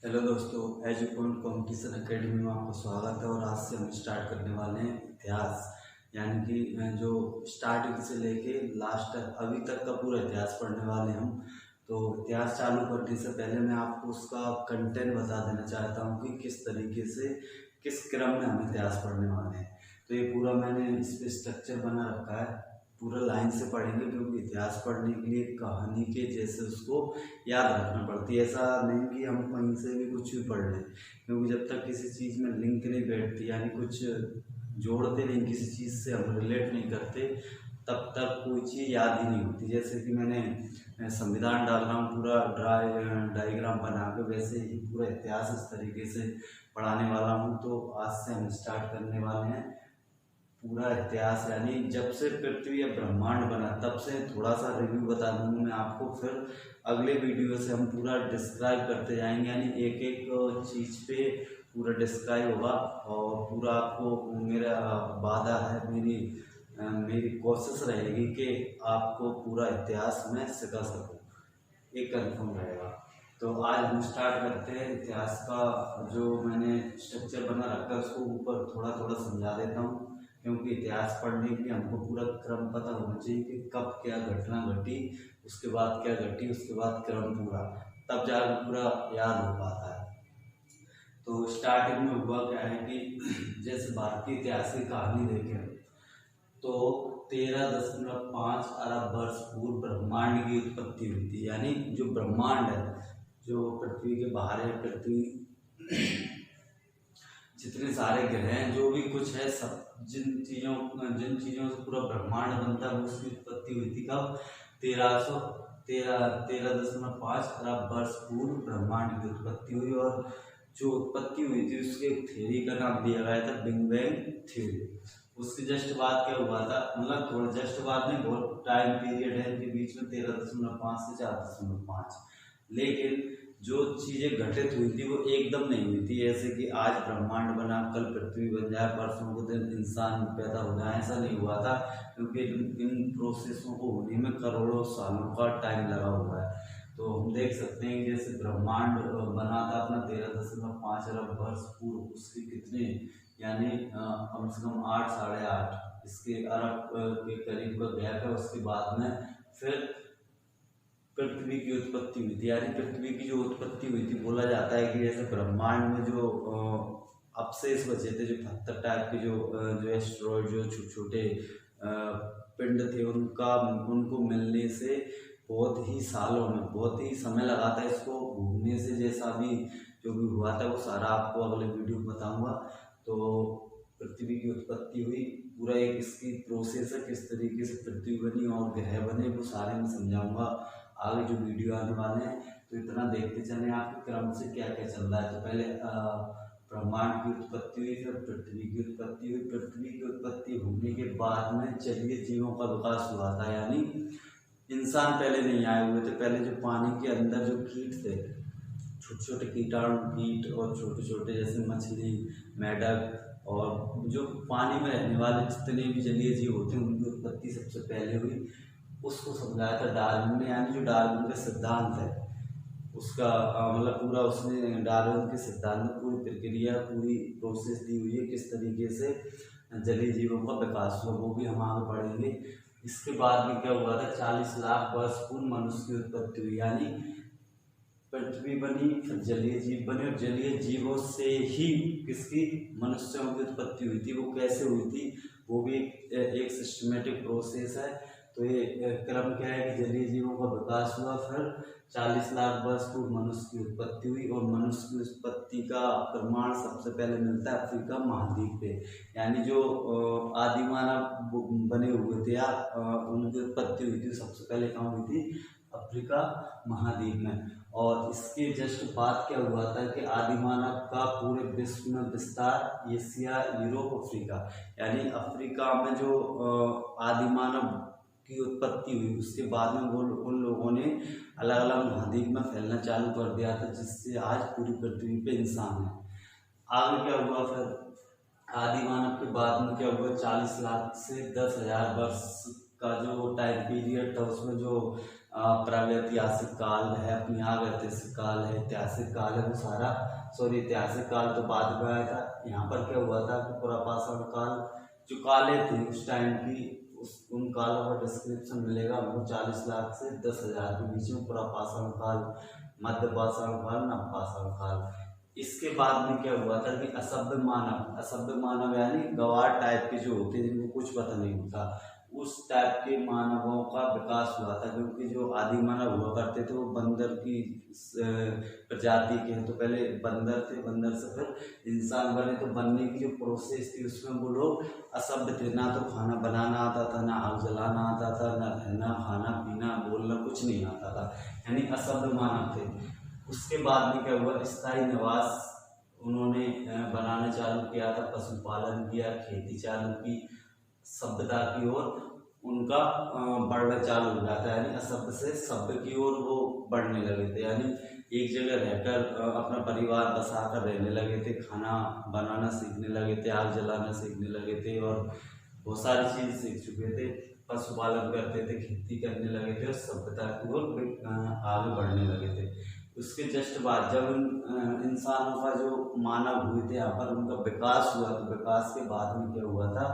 Hello दोस्तों, एजुपॉइंट competition academy में आपका स्वागत है। और आज से हम स्टार्ट करने वाले हैं इतिहास, यानी कि जो स्टार्टिंग से लेके लास्ट तक अभी तक का पूरा इतिहास पढ़ने वाले हैं हम। तो इतिहास चालू करने से पहले मैं आपको उसका कंटेंट बता देना चाहता हूँ कि किस तरीके से किस क्रम में हम इतिहास पढ़ने वाले हैं। तो ये पूरा मैंने इस पर स्ट्रक्चर बना रखा है, पूरा लाइन से पढ़ेंगे, क्योंकि इतिहास पढ़ने के लिए कहानी के जैसे उसको याद रखना पड़ती है। ऐसा नहीं कि हम कहीं से भी कुछ भी पढ़ लें, क्योंकि जब तक किसी चीज़ में लिंक नहीं बैठती, यानी कुछ जोड़ते नहीं, किसी चीज़ से हम रिलेट नहीं करते, तब तक कोई चीज़ याद ही नहीं होती। जैसे कि मैंने संविधान डाल रहा हूँ पूरा डायग्राम बना के, वैसे ही पूरा इतिहास इस तरीके से पढ़ाने वाला हूँ। तो आज से हम स्टार्ट करने वाले हैं पूरा इतिहास, यानी जब से पृथ्वी या ब्रह्मांड बना तब से। थोड़ा सा रिव्यू बता दूंगा मैं आपको, फिर अगले वीडियो से हम पूरा डिस्क्राइब करते जाएंगे, यानी एक एक चीज़ पे पूरा डिस्क्राइब होगा। और पूरा आपको मेरा वादा है, मेरी कोशिश रहेगी कि आपको पूरा इतिहास में सिखा सकूं, एक कंफर्म रहेगा। तो आज हम स्टार्ट करते हैं इतिहास का। जो मैंने स्ट्रक्चर बना रखा है उसको ऊपर थोड़ा थोड़ा समझा देता हूँ, क्योंकि इतिहास पढ़ने के लिए हमको पूरा क्रम पता होना चाहिए कि कब क्या घटना घटी, उसके बाद क्या घटी, उसके बाद क्रम पूरा, तब जाकर पूरा याद हो पाता है। तो स्टार्टिंग में हुआ क्या है कि जैसे भारतीय इतिहास की कहानी देखें तो 13.5 अरब वर्ष पूर्व ब्रह्मांड की उत्पत्ति हुई थी। यानी जो ब्रह्मांड है, जो पृथ्वी के बाहर है, पृथ्वी जितने सारे ग्रह हैं, जो भी कुछ है, सब जिन चीज़ों से पूरा ब्रह्मांड बनता है, उसकी उत्पत्ति हुई थी कब? 13.5 अरब वर्ष पूर्व ब्रह्मांड की उत्पत्ति हुई। और जो उत्पत्ति हुई थी उसके एक थ्योरी का नाम दिया गया था बिग बैंग थ्योरी। उसके जस्ट बाद क्या हुआ था, मतलब थोड़ा जस्ट बाद नहीं, बहुत टाइम पीरियड है इनके बीच में, 13.5 से 4.5। लेकिन जो चीज़ें घटित हुई थी वो एकदम नहीं हुई थी, ऐसे कि आज ब्रह्मांड बना, कल पृथ्वी बन जाए, परसों को दिन इंसान पैदा हो जाए, ऐसा नहीं हुआ था। क्योंकि इन प्रोसेसों को होने में करोड़ों सालों का टाइम लगा हुआ है। तो हम देख सकते हैं कि जैसे ब्रह्मांड बना था अपना 13.5 अरब वर्ष पूर्व, उसके कितने, यानी कम से कम 8 साढ़े 8 इसके अरब के करीब का गैप है। उसके बाद में फिर पृथ्वी की उत्पत्ति हुई थी। यानी पृथ्वी की जो उत्पत्ति हुई थी, बोला जाता है कि जैसे ब्रह्मांड में जो अवशेष बचे थे, जो पत्थर टाइप के, जो एस्ट्रॉइड, जो छोटे छोटे पिंड थे, उनको मिलने से बहुत ही सालों में, बहुत ही समय लगा था इसको घूमने से। जैसा भी जो भी हुआ था वो सारा आपको अगले वीडियो में बताऊंगा। तो पृथ्वी की उत्पत्ति हुई, पूरा एक इसकी प्रोसेस है, किस तरीके से पृथ्वी बनी और ग्रह बने, वो सारे मैं समझाऊंगा आगे जो वीडियो आने वाले हैं। तो इतना देखते चले आपके क्रम से क्या क्या चल रहा है। तो पहले ब्रह्मांड की उत्पत्ति हुई, फिर पृथ्वी की उत्पत्ति हुई। पृथ्वी की उत्पत्ति होने के बाद में जलीय जीवों का विकास हुआ था, यानी इंसान पहले नहीं आए हुए थे। पहले जो पानी के अंदर जो कीट थे, छोटे छोटे कीटाणु कीट, और छोटे छोटे जैसे मछली, मेढक, और जो पानी में रहने वाले जितने भी जलीय जीव होते हैं, उनकी उत्पत्ति सबसे पहले हुई। उसको समझाया था डार्विन ने, यानी जो डार्विन का सिद्धांत है उसका मतलब पूरा उसने डार्विन के सिद्धांत में पूरी प्रक्रिया, पूरी प्रोसेस दी हुई है, किस तरीके से जलीय जीवों का विकास हुआ, वो भी हम आगे पढ़ेंगे। इसके बाद में क्या हुआ था, 40 लाख वर्ष पूर्व मनुष्य की उत्पत्ति हुई। यानी पृथ्वी बनी, फिर जलीय जीव बने, और जलीय जीवों से ही किसकी, मनुष्यों की उत्पत्ति हुई थी। वो कैसे हुई थी, वो भी एक सिस्टमेटिक प्रोसेस है। तो ये क्रम क्या है कि जलीय जीवों का विकास हुआ, फिर 40 लाख वर्ष पूर्व मनुष्य की उत्पत्ति हुई। और मनुष्य की उत्पत्ति का प्रमाण सबसे पहले मिलता है अफ्रीका महाद्वीप पे। यानी जो आदि मानव बने हुए थे, या उनकी उत्पत्ति हुई थी सबसे पहले कहाँ हुई थी, अफ्रीका महाद्वीप में। और इसके जस्ट बाद क्या हुआ था कि आदि मानव का पूरे विश्व में विस्तार, एशिया, यूरोप, अफ्रीका, यानी अफ्रीका में जो आदि मानव की उत्पत्ति हुई, उसके बाद में वो उन लोगों ने अलग अलग महाद्वीप में फैलना चालू कर दिया था, जिससे आज पूरी पृथ्वी पे इंसान है। आगे क्या हुआ, फिर आदि मानव के बाद में क्या हुआ, 40 लाख से 10,000 वर्ष का जो टाइम पीरियड था, उसमें जो प्रागैतिहासिक काल है, अपनी आगैतिहासिक काल है, ऐतिहासिक काल है, वो सारा सॉरी ऐतिहासिक काल तो बाद में आया था। यहाँ पर क्या हुआ था कि पुरापाषाण काल जो कालें थी उस टाइम की, उन कालों का डिस्क्रिप्शन मिलेगा हमको 40 लाख से 10,000 के बीच में। पुरापाषाण काल, मध्यपाषाण काल, नवपाषाण काल। इसके बाद में क्या हुआ था कि असभ्य मानव यानी गवार टाइप के जो होते हैं जिनको कुछ पता नहीं होता, उस टाइप के मानवों का विकास हुआ था। क्योंकि जो आदि मानव हुआ करते थे वो बंदर की प्रजाति के हैं, तो पहले बंदर थे, बंदर से फिर इंसान बने। तो बनने की जो प्रोसेस थी उसमें वो लोग असभ्य थे, ना तो खाना बनाना आता था, ना आग जलाना आता था, ना रहना, खाना पीना, बोलना कुछ नहीं आता था, यानी असभ्य मानव थे। उसके बाद में क्या हुआ, स्थायी निवास उन्होंने बनाना चालू किया था, पशुपालन किया, खेती चालू की, सभ्यता की ओर उनका बढ़ना चालू हो जाता है, यानी असभ्य से सभ्य की ओर वो बढ़ने लगे थे। यानी एक जगह रहकर अपना परिवार बसाकर रहने लगे थे, खाना बनाना सीखने लगे थे, आग जलाना सीखने लगे थे और बहुत सारी चीज़ सीख चुके थे। पशुपालन करते थे, खेती करने लगे थे और सभ्यता की ओर आगे बढ़ने लगे थे। उसके जस्ट बाद जब इंसानों का जो मानव हुए थे यहाँ पर उनका विकास हुआ, तो विकास के बाद में क्या हुआ था,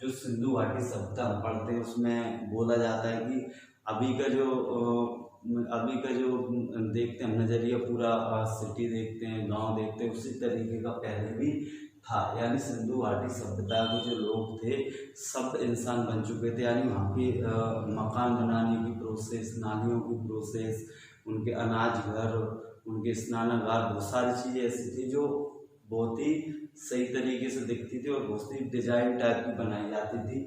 जो सिंधु घाटी सभ्यता हम पढ़ते हैं उसमें बोला जाता है कि अभी का जो देखते हैं नजरिया, पूरा सिटी देखते हैं, गांव देखते हैं, उसी तरीके का पहले भी था। यानी सिंधु घाटी सभ्यता के जो लोग थे सब इंसान बन चुके थे। यानी वहाँ के मकान बनाने की प्रोसेस, नालियों की प्रोसेस, उनके अनाज घर, उनके स्नानागार, बहुत सारी चीज़ें ऐसी थी जो बहुत ही सही तरीके से दिखती थी और बहुत ही डिजाइन टाइप की बनाई जाती थी।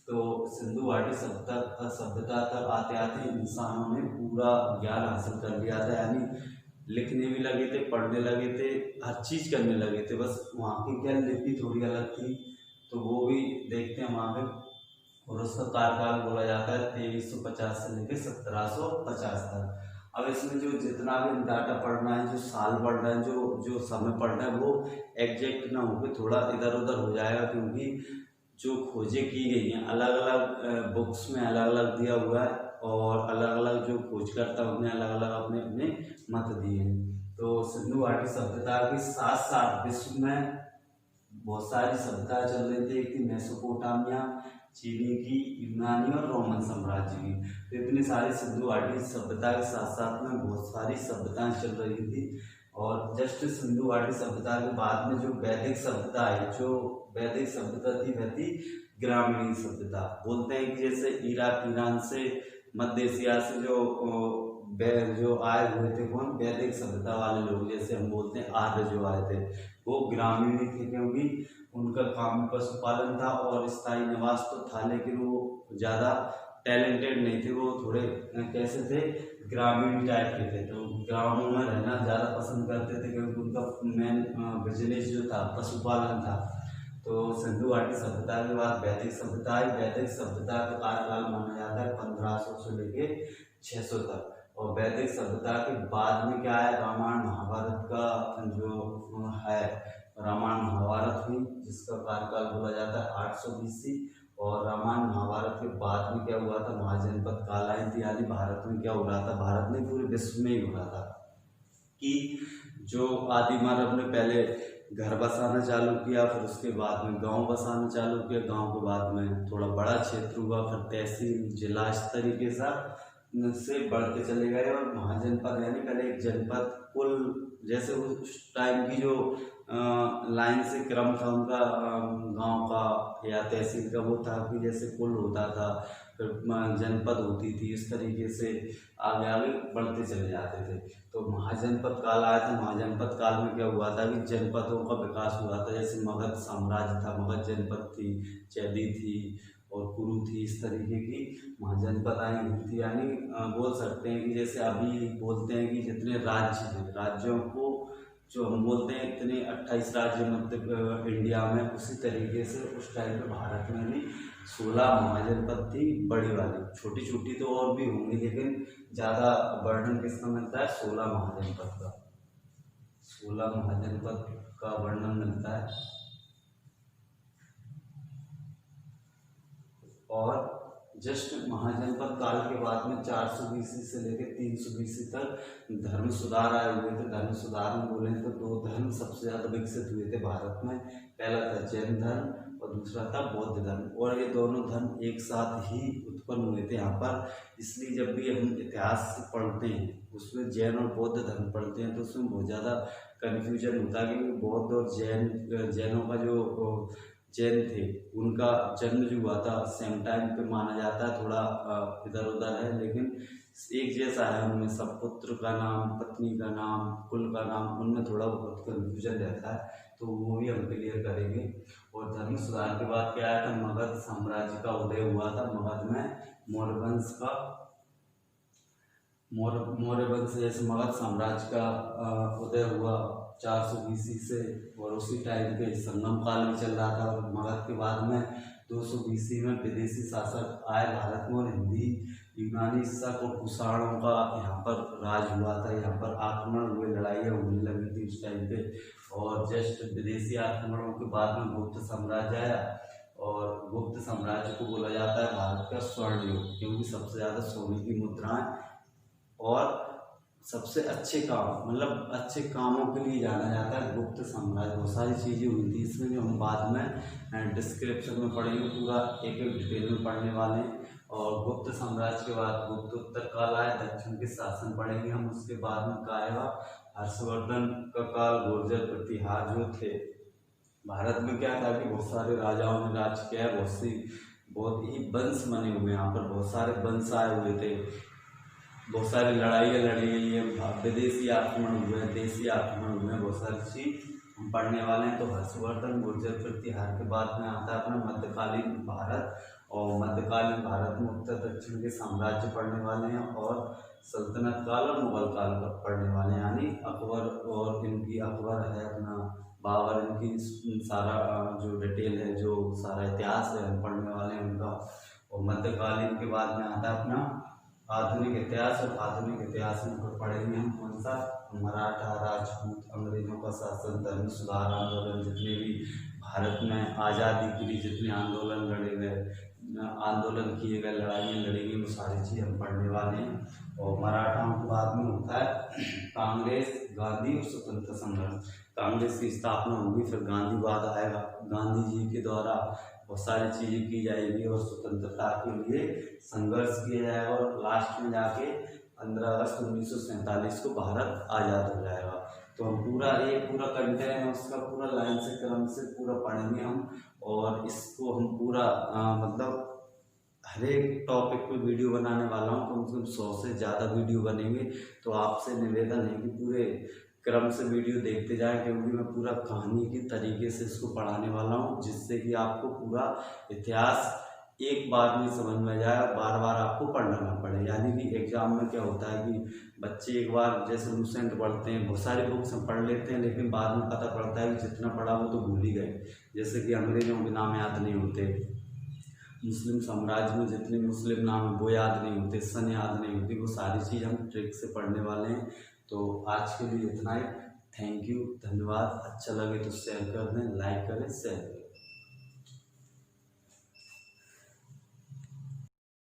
तो सिंधु घाटी सभ्यता तक आते आते इंसानों ने पूरा ज्ञान हासिल कर लिया था, यानी लिखने भी लगे थे, पढ़ने लगे थे, हर चीज़ करने लगे थे। बस वहाँ की क्या लिपि थोड़ी अलग थी, तो वो भी देखते हैं वहाँ पे। और उसका कार्यकाल बोला जाता है 2350 से लेकर 1750 तक। अब इसमें जो जितना भी डाटा पढ़ना है, जो साल पढ़ना है, जो समय पढ़ना है, वो एग्जैक्ट ना होकर थोड़ा इधर उधर हो जाएगा, क्योंकि जो खोजें की गई हैं अलग अलग बुक्स में अलग अलग दिया हुआ है और अलग अलग जो खोजकर्ता उन्हें अलग अलग अपने अपने मत दिए हैं। तो सिंधु घाटी सभ्यता के साथ साथ विश्व में बहुत सारी सभ्यताएं चल रही थी। एक थी मेसोपोटामिया, चीनी की, यूनानी और रोमन साम्राज्य की। तो इतनी सारी सिंधु घाटी सभ्यता के साथ साथ में बहुत सारी सभ्यताएं चल रही थी। और जस्ट सिंधु घाटी सभ्यता के बाद में जो वैदिक सभ्यता है, जो वैदिक सभ्यता थी वह थी ग्रामीण सभ्यता। बोलते हैं कि जैसे इराक, ईरान से, मध्य एशिया से जो आए हुए थे कौन, वैदिक सभ्यता वाले लोग, जैसे हम बोलते हैं आर्य जो आए थे, वो ग्रामीण थे, क्योंकि उनका काम पशुपालन था और स्थायी निवास तो था, लेकिन वो ज़्यादा टैलेंटेड नहीं थे, वो थोड़े कैसे थे, ग्रामीण टाइप के थे। तो ग्रामों में रहना ज़्यादा पसंद करते थे, क्योंकि उनका मेन बिजनेस जो था पशुपालन था। तो सिंधु घाटी सभ्यता के बाद वैदिक सभ्यता आई। वैदिक सभ्यता का कार्यकाल माना जाता है 1500 से लेके 600 तक। और वैदिक सभ्यता के बाद में क्या है, रामायण महाभारत का जो है, रामायण महाभारत हुई, जिसका कार्यकाल बोला जाता है 800 BC। और रामायण महाभारत के बाद में क्या हुआ था, महाजनपद काल आई थी। यानी भारत में क्या हो रहा था, भारत में पूरे विश्व में ही हो रहा था कि जो आदि मानव ने पहले घर बसाना चालू किया, फिर उसके बाद में गांव बसाना चालू किया, गांव के बाद में थोड़ा बड़ा क्षेत्र हुआ, फिर तहसील, जिला, इस तरीके से बढ़ते चले गए। और महाजनपद यानी पहले एक जनपद, कुल जैसे उस टाइम की जो लाइन से क्रम था उनका, गांव का या तहसील का, वो था कि जैसे कुल होता था, फिर जनपद होती थी, इस तरीके से आगे आगे बढ़ते चले जाते थे। तो महाजनपद काल आया था। महाजनपद काल में क्या हुआ था कि जनपदों का विकास हुआ था। जैसे मगध साम्राज्य था, मगध जनपद थी, चैदी थी और कुरु थी, इस तरीके की महाजनपद आई हुई थी। यानी बोल सकते हैं कि जैसे अभी बोलते हैं कि जितने राज्य हैं, राज्यों को जो हम बोलते हैं इतने 28 राज्य मतलब इंडिया में, उसी तरीके से उस टाइम पे भारत में भी 16 महाजनपद थी, बड़ी वाली। छोटी छोटी तो और भी होंगी, लेकिन ज़्यादा वर्णन किसका मिलता है, 16 महाजनपद का। 16 महाजनपद का वर्णन मिलता है। और जस्ट महाजनपद काल के बाद में 400 BC से लेकर 300 BC तक धर्म सुधार आए हुए थे। धर्म सुधार में बोले तो दो धर्म सबसे ज्यादा विकसित हुए थे भारत में। पहला था जैन धर्म और दूसरा था बौद्ध धर्म, और ये दोनों धर्म एक साथ ही उत्पन्न हुए थे यहाँ पर। इसलिए जब भी हम इतिहास पढ़ते हैं उसमें जैन और बौद्ध धर्म पढ़ते हैं तो उसमें बहुत ज़्यादा कन्फ्यूजन होता है कि बौद्ध और जैनों का जो जैन थे उनका जन्म जो हुआ था सेम टाइम पे माना जाता है, थोड़ा इधर उधर है लेकिन एक जैसा है उनमें सब। पुत्र का नाम, पत्नी का नाम, कुल का नाम, उनमें थोड़ा बहुत कन्फ्यूजन रहता है, तो वो भी हम क्लियर करेंगे। और धर्म सुधार के बाद क्या आया था, मगध साम्राज्य का उदय हुआ था। मगध में मौर्य वंश का मौर्य वंश जैसे मगध साम्राज्य का उदय हुआ 400 BC से, और उसी टाइम पे संगम काल भी चल रहा था। और मगध के बाद में 200 BC में विदेशी शासक आए भारत में, और हिंदी यूनानी शक और कुषाणों का यहाँ पर राज हुआ था। यहाँ पर आक्रमण हुए, लड़ाइयाँ होने लगी थी उस टाइम पे। और जस्ट विदेशी आक्रमणों के बाद में गुप्त साम्राज्य आया, और गुप्त साम्राज्य को बोला जाता है भारत का स्वर्ण युग, क्योंकि सबसे ज़्यादा सोने की मुद्राएं और सबसे अच्छे काम, मतलब अच्छे कामों के लिए जाना जाता है गुप्त साम्राज्य। बहुत सारी चीज़ें हुई थी इसमें जो हम बाद में डिस्क्रिप्शन में पढ़ेंगे, पूरा एक एक डिटेल में पढ़ने वाले हैं। और गुप्त साम्राज्य के बाद गुप्तोत्तर काल आया, दक्षिण के शासन पढ़ेंगे हम। उसके बाद में क्या आएगा, हर्षवर्धन का काल, गुर्जर प्रतिहार जो थे। भारत में क्या था कि बहुत सारे राजाओं ने राज किया है, बहुत ही वंश बने हुए हैं यहाँ पर, बहुत सारे वंश आए हुए थे, बहुत सारी लड़ाइयाँ लड़ी गई है, विदेशी आक्रमण हुए हैं, देशी आक्रमण हुए हैं, बहुत सारी चीज हम पढ़ने वाले हैं। तो हर्षवर्धन गुर्जर प्रतिहार के बाद में आता है अपना मध्यकालीन भारत, और मध्यकालीन भारत में उत्तर दक्षिण के साम्राज्य पढ़ने वाले हैं, और सल्तनत काल और मुगल काल का पढ़ने वाले हैं, यानी अकबर और इनकी, अकबर है अपना, बाबर, इनकी सारा जो डिटेल है, जो सारा इतिहास है हम पढ़ने वाले हैं उनका। और मध्यकालीन के बाद में आता है अपना आधुनिक इतिहास, और आधुनिक इतिहास में पढ़ेंगे हम कौन सा, मराठा, राजपूत, अंग्रेजों का शासन, धर्म सुधार आंदोलन, जितने भी भारत में आज़ादी के लिए जितने आंदोलन लड़े गए, आंदोलन किए गए, लड़ाइयाँ लड़ी गई, वो सारी चीज़ हम पढ़ने वाले हैं। और मराठाओं के बाद में होता है कांग्रेस, गांधी और स्वतंत्र संघर्ष। कांग्रेस की स्थापना होगी, फिर गांधीवाद आएगा, गांधी जी के द्वारा बहुत सारी चीज़ें की जाएगी और स्वतंत्रता के लिए संघर्ष किया जाएगा, और लास्ट में जाके 15 अगस्त 1947 को भारत आज़ाद हो जाएगा। तो हम पूरा कंटेंट है उसका पूरा लाइन से क्रम से पूरा पढ़ेंगे हम, और इसको हम पूरा मतलब हर एक टॉपिक पे वीडियो बनाने वाला हूँ, कम से कम 100 से ज़्यादा वीडियो बनेंगे। तो आपसे निवेदन है कि पूरे क्रम से वीडियो देखते जाएं, क्योंकि मैं पूरा कहानी के तरीके से इसको पढ़ाने वाला हूँ, जिससे कि आपको पूरा इतिहास एक बार में समझ में जाए, बार बार आपको पढ़ना ना पड़े। यानी कि एग्जाम में क्या होता है कि बच्चे एक बार जैसे लूसेंट पढ़ते हैं, बहुत सारी बुक्स हम पढ़ लेते हैं, लेकिन बाद में पता पड़ता है कि जितना पढ़ा वो तो भूल ही गए। जैसे कि अंग्रेजों के नाम याद नहीं होते, मुस्लिम साम्राज्य में जितने मुस्लिम नाम है वो याद नहीं होते, सन याद नहीं होती, वो सारी चीज़ हम ट्रिक से पढ़ने वाले हैं। तो आज के लिए इतना ही। थैंक यू, धन्यवाद। अच्छा लगे तो शेयर कर दें, लाइक करें, शेयर करें।